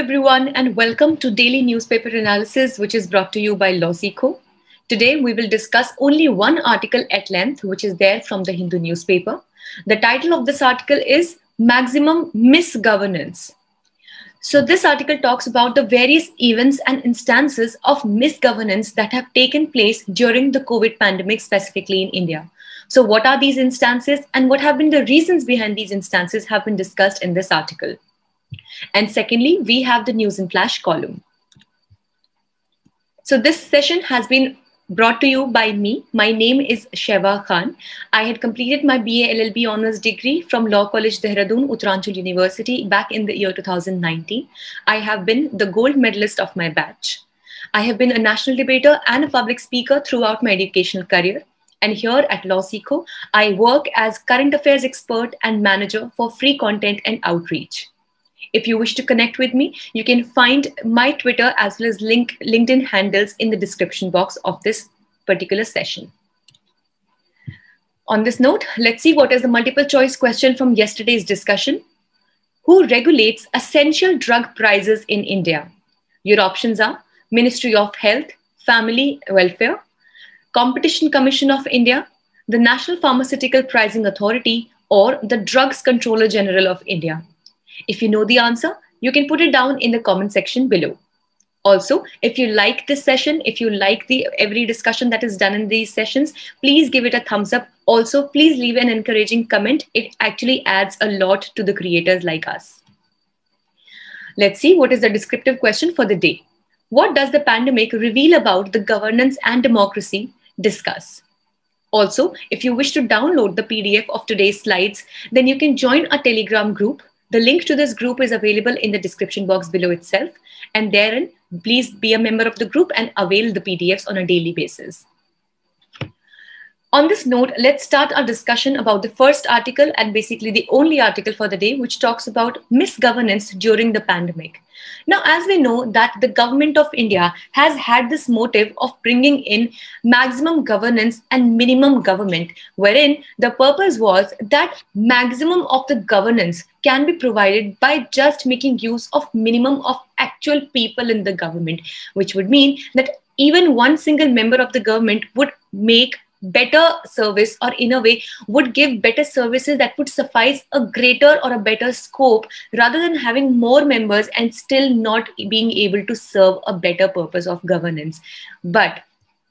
everyone, and welcome to Daily Newspaper Analysis, which is brought to you by Losico. Today, we will discuss only one article at length, which is there from the Hindu newspaper. The title of this article is Maximum Misgovernance. So this article talks about the various events and instances of misgovernance that have taken place during the COVID pandemic, specifically in India. So what are these instances and what have been the reasons behind these instances have been discussed in this article. And secondly, we have the News in Flash column. So this session has been brought to you by me. My name is Sheva Khan. I had completed my BA LLB Honours degree from Law College, Dehradun, Uttaranchal University back in the year 2019. I have been the gold medalist of my batch. I have been a national debater and a public speaker throughout my educational career. And here at Losico, I work as current affairs expert and manager for free content and outreach. If you wish to connect with me, you can find my Twitter as well as LinkedIn handles in the description box of this particular session. On this note, let's see what is the multiple choice question from yesterday's discussion. Who regulates essential drug prices in India? Your options are Ministry of Health, Family Welfare, Competition Commission of India, the National Pharmaceutical Pricing Authority, or the Drugs Controller General of India. If you know the answer, you can put it down in the comment section below. Also, if you like this session, if you like every discussion that is done in these sessions, please give it a thumbs up. Also, please leave an encouraging comment. It actually adds a lot to the creators like us. Let's see what is the descriptive question for the day. What does the pandemic reveal about the governance and democracy? Discuss. Also, if you wish to download the PDF of today's slides, then you can join a Telegram group. The link to this group is available in the description box below itself. And therein, please be a member of the group and avail the PDFs on a daily basis. On this note, let's start our discussion about the first article and basically the only article for the day, which talks about misgovernance during the pandemic. Now, as we know that the government of India has had this motive of bringing in maximum governance and minimum government, wherein the purpose was that maximum of the governance can be provided by just making use of minimum of actual people in the government, which would mean that even one single member of the government would make better service, or in a way would give better services that would suffice a greater or a better scope rather than having more members and still not being able to serve a better purpose of governance. But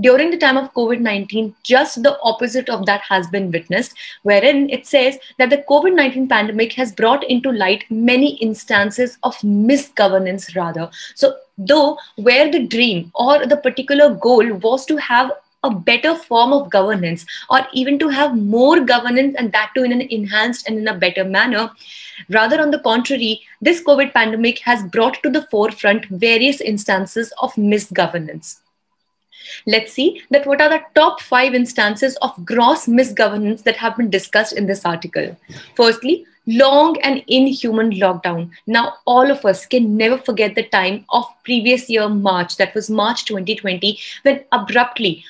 during the time of COVID-19, just the opposite of that has been witnessed, wherein it says that the COVID-19 pandemic has brought into light many instances of misgovernance rather. So though where the dream or the particular goal was to have a better form of governance or even to have more governance, and that too in an enhanced and in a better manner, rather on the contrary, this COVID pandemic has brought to the forefront various instances of misgovernance. Let's see that what are the top 5 instances of gross misgovernance that have been discussed in this article. Firstly, long and inhuman lockdown. Now, all of us can never forget the time of previous year March, that was March 2020, when abruptly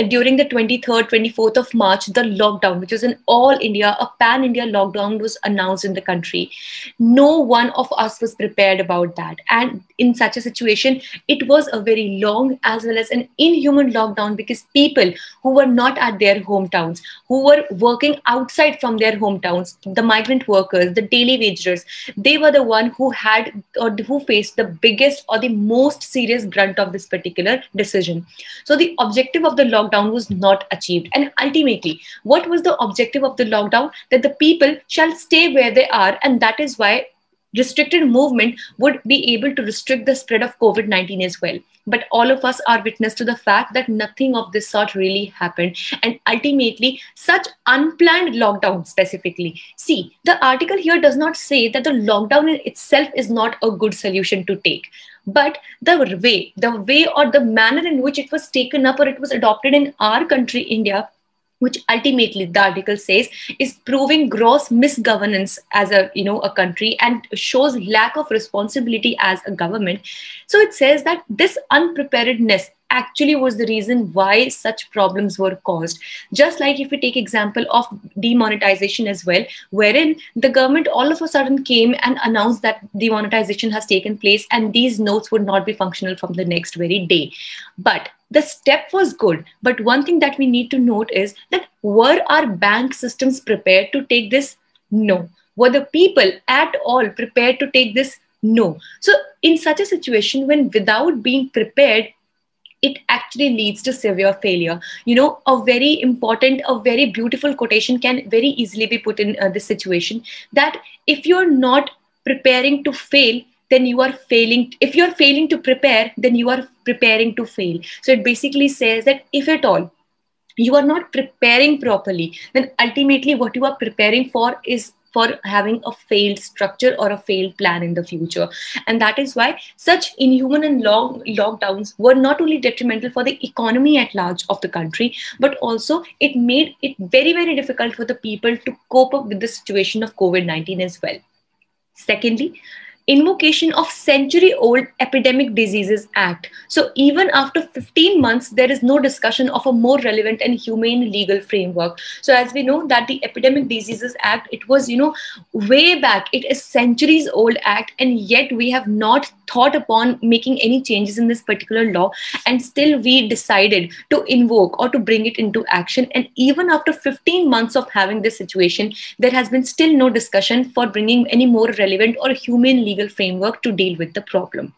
during the 23rd, 24th of March, the lockdown, which was in all India, a pan-India lockdown was announced in the country. No one of us was prepared about that. And in such a situation, it was a very long as well as an inhuman lockdown because people who were not at their hometowns, who were working outside from their hometowns, the migrant workers, the daily wagers, they were the one who had or who faced the biggest or the most serious brunt of this particular decision. So the objective of the lockdown was not achieved. And ultimately, what was the objective of the lockdown? That the people shall stay where they are, and that is why restricted movement would be able to restrict the spread of COVID-19 as well. But all of us are witness to the fact that nothing of this sort really happened. And ultimately, such unplanned lockdown specifically. See, the article here does not say that the lockdown in itself is not a good solution to take. But the way or the manner in which it was taken up or it was adopted in our country, India, which ultimately the article says is proving gross misgovernance as a country and shows lack of responsibility as a government. So it says that this unpreparedness actually was the reason why such problems were caused. Just like if we take example of demonetization as well, wherein the government all of a sudden came and announced that demonetization has taken place and these notes would not be functional from the next very day. But the step was good. But one thing that we need to note is that were our bank systems prepared to take this? No. Were the people at all prepared to take this? No. So in such a situation, when without being prepared, it actually leads to severe failure. You know, a very important, a very beautiful quotation can very easily be put in this situation, that if you're not preparing to fail, then you are failing. If you're failing to prepare, then you are preparing to fail. So it basically says that if at all you are not preparing properly, then ultimately what you are preparing for is for having a failed structure or a failed plan in the future. And that is why such inhuman and long lockdowns were not only detrimental for the economy at large of the country, but also it made it very, very difficult for the people to cope up with the situation of COVID-19 as well. Secondly, invocation of century-old Epidemic Diseases Act. So even after 15 months, there is no discussion of a more relevant and humane legal framework. So as we know that the Epidemic Diseases Act, it was, way back, it is centuries old act, and yet we have not thought upon making any changes in this particular law, and still we decided to invoke or to bring it into action. And even after 15 months of having this situation, there has been still no discussion for bringing any more relevant or humane legal framework to deal with the problem.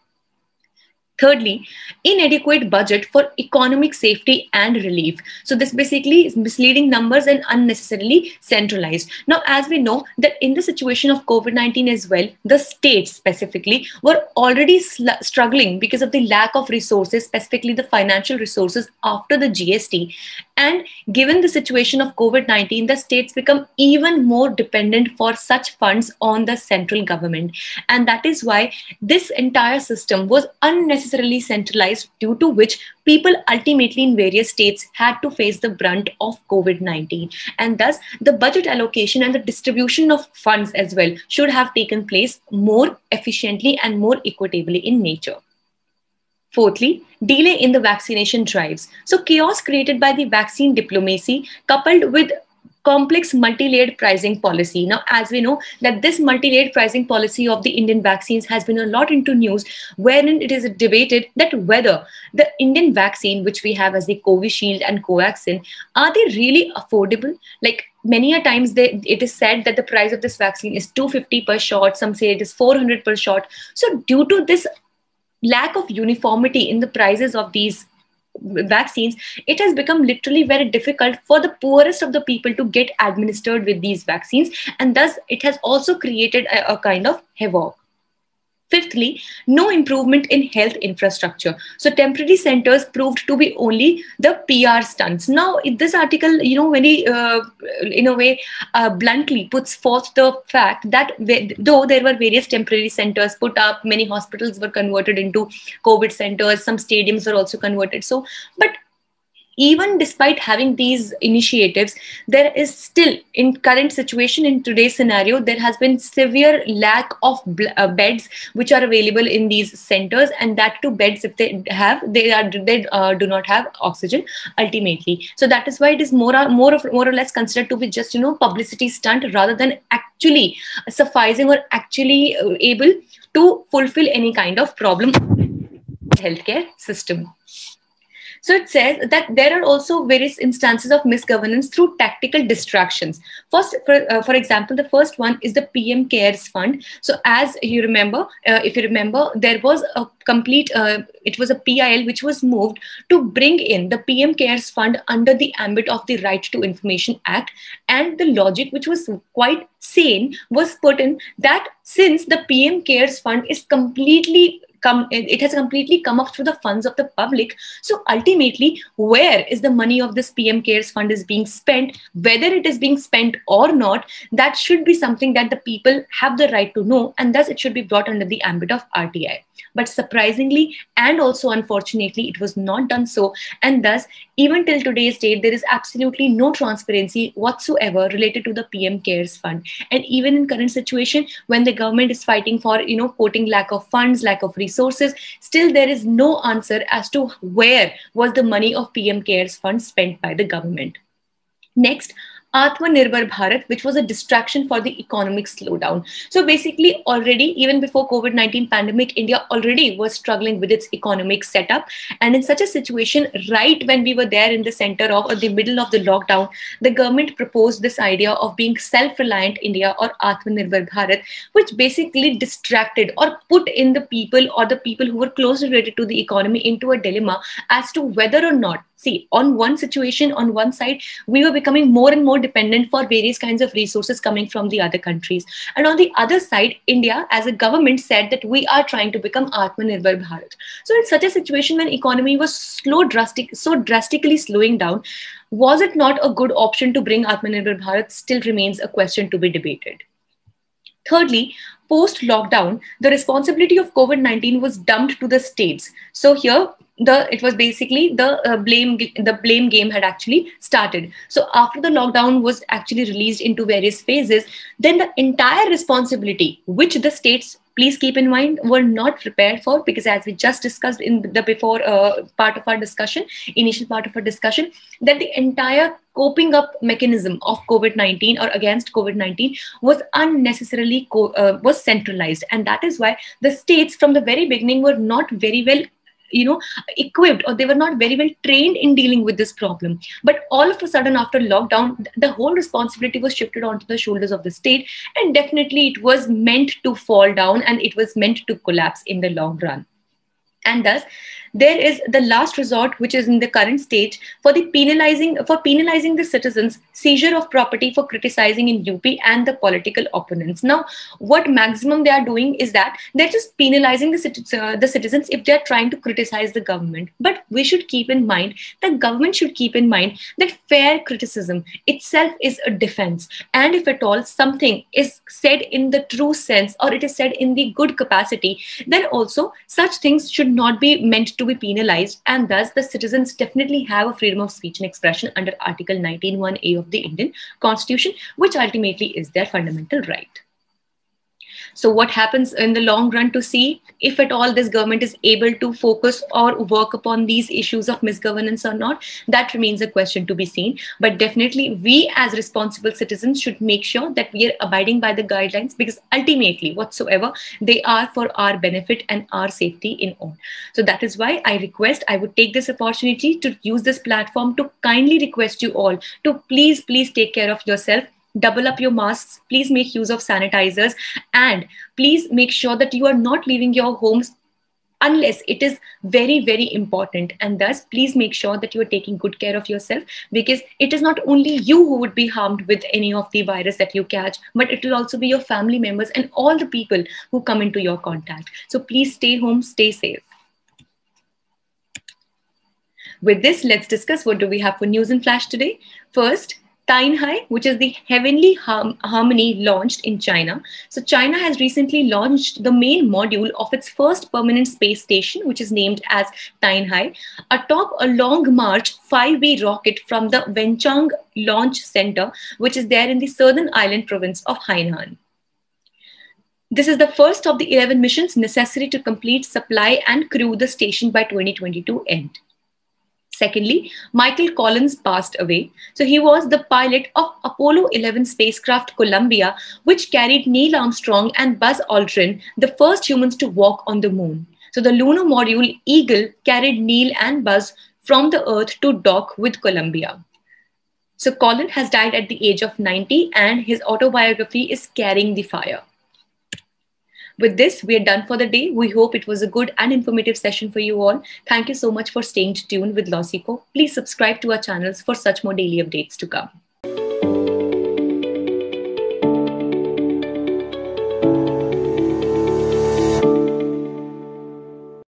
Thirdly, inadequate budget for economic safety and relief. So this basically is misleading numbers and unnecessarily centralized. Now, as we know that in the situation of COVID-19 as well, the states specifically were already struggling because of the lack of resources, specifically the financial resources after the GST. And given the situation of COVID-19, the states become even more dependent for such funds on the central government. And that is why this entire system was unnecessarily centralized, due to which people ultimately in various states had to face the brunt of COVID-19. And thus, the budget allocation and the distribution of funds as well should have taken place more efficiently and more equitably in nature. Fourthly, delay in the vaccination drives. So chaos created by the vaccine diplomacy coupled with complex multi-layered pricing policy. Now, as we know that this multi-layered pricing policy of the Indian vaccines has been a lot into news, wherein it is debated that whether the Indian vaccine, which we have as the Covishield and Covaxin, are they really affordable? Like many a times it is said that the price of this vaccine is 250 per shot. Some say it is 400 per shot. So due to this lack of uniformity in the prices of these vaccines, it has become literally very difficult for the poorest of the people to get administered with these vaccines, and thus it has also created a kind of havoc. Fifthly, no improvement in health infrastructure. So temporary centers proved to be only the PR stunts. Now, this article, very, in a way, bluntly puts forth the fact that though there were various temporary centers put up, many hospitals were converted into COVID centers, some stadiums were also converted. So, but even despite having these initiatives, there is still, in current situation, in today's scenario, there has been severe lack of beds which are available in these centers, and that too beds, if they do not have oxygen ultimately. So that is why it is more or less considered to be just publicity stunt, rather than actually sufficing or actually able to fulfill any kind of problem in the healthcare system. So it says that there are also various instances of misgovernance through tactical distractions. First, for example, the first one is the PM Cares Fund. So as you remember, if you remember, there was a complete, it was a PIL which was moved to bring in the PM Cares Fund under the ambit of the Right to Information Act. And the logic, which was quite sane, was put in that since the PM Cares Fund is it has completely come up through the funds of the public. So ultimately, where is the money of this PM Cares Fund is being spent, whether it is being spent or not, that should be something that the people have the right to know, and thus it should be brought under the ambit of RTI. But surprisingly and also unfortunately, it was not done so. And thus, even till today's date, there is absolutely no transparency whatsoever related to the PM CARES fund. And even in current situation, when the government is fighting for, quoting lack of funds, lack of resources, still there is no answer as to where was the money of PM CARES fund spent by the government. Next, Atmanirbhar Bharat, which was a distraction for the economic slowdown. So basically, already, even before COVID-19 pandemic, India already was struggling with its economic setup. And in such a situation, right when we were there in the center of or the middle of the lockdown, the government proposed this idea of being self-reliant India or Atmanirbhar Bharat, which basically distracted or put in the people or the people who were closely related to the economy into a dilemma as to whether or not. See, on one situation, on one side, we were becoming more and more dependent for various kinds of resources coming from the other countries. And on the other side, India as a government said that we are trying to become Atmanirbhar Bharat. So in such a situation when economy was so drastically slowing down, was it not a good option to bring Atmanirbhar Bharat still remains a question to be debated. Thirdly, post-lockdown, the responsibility of COVID-19 was dumped to the states. So here, it was basically the blame game had actually started. So after the lockdown was actually released into various phases, then the entire responsibility, which the states, please keep in mind, were not prepared for, because as we just discussed in the before part of our discussion, initial part of our discussion, that the entire coping up mechanism of COVID-19 or against COVID-19 was unnecessarily was centralized. And that is why the states from the very beginning were not very well equipped, or they were not very well trained in dealing with this problem. But all of a sudden after lockdown, the whole responsibility was shifted onto the shoulders of the state, and definitely it was meant to fall down and it was meant to collapse in the long run. And thus, there is the last resort, which is in the current stage, for penalizing the citizens, seizure of property for criticizing in UP and the political opponents. Now, what maximum they are doing is that they're just penalizing the citizens if they're trying to criticize the government. But we should keep in mind, the government should keep in mind that fair criticism itself is a defense. And if at all something is said in the true sense, or it is said in the good capacity, then also such things should not be meant to be penalized, and thus the citizens definitely have a freedom of speech and expression under Article 19(1)(a) of the Indian Constitution, which ultimately is their fundamental right. So what happens in the long run to see if at all this government is able to focus or work upon these issues of misgovernance or not, that remains a question to be seen. But definitely we as responsible citizens should make sure that we are abiding by the guidelines, because ultimately whatsoever they are for our benefit and our safety in all. So that is why I would take this opportunity to use this platform to kindly request you all to please take care of yourself. Double up your masks, please make use of sanitizers, and please make sure that you are not leaving your homes unless it is very, very important. And thus, please make sure that you are taking good care of yourself, because it is not only you who would be harmed with any of the virus that you catch, but it will also be your family members and all the people who come into your contact. So please stay home, stay safe. With this, let's discuss what do we have for news in flash today. First, Tianhe, which is the heavenly harmony, launched in China. So China has recently launched the main module of its first permanent space station, which is named as Tianhe, atop a Long March 5B rocket from the Wenchang Launch Center, which is there in the southern island province of Hainan. This is the first of the 11 missions necessary to complete supply and crew the station by 2022 end. Secondly, Michael Collins passed away. So he was the pilot of Apollo 11 spacecraft Columbia, which carried Neil Armstrong and Buzz Aldrin, the first humans to walk on the moon. So the lunar module Eagle carried Neil and Buzz from the Earth to dock with Columbia. So Colin has died at the age of 90, and his autobiography is Carrying the Fire. With this, we are done for the day. We hope it was a good and informative session for you all. Thank you so much for staying tuned with Losico. Please subscribe to our channels for such more daily updates to come.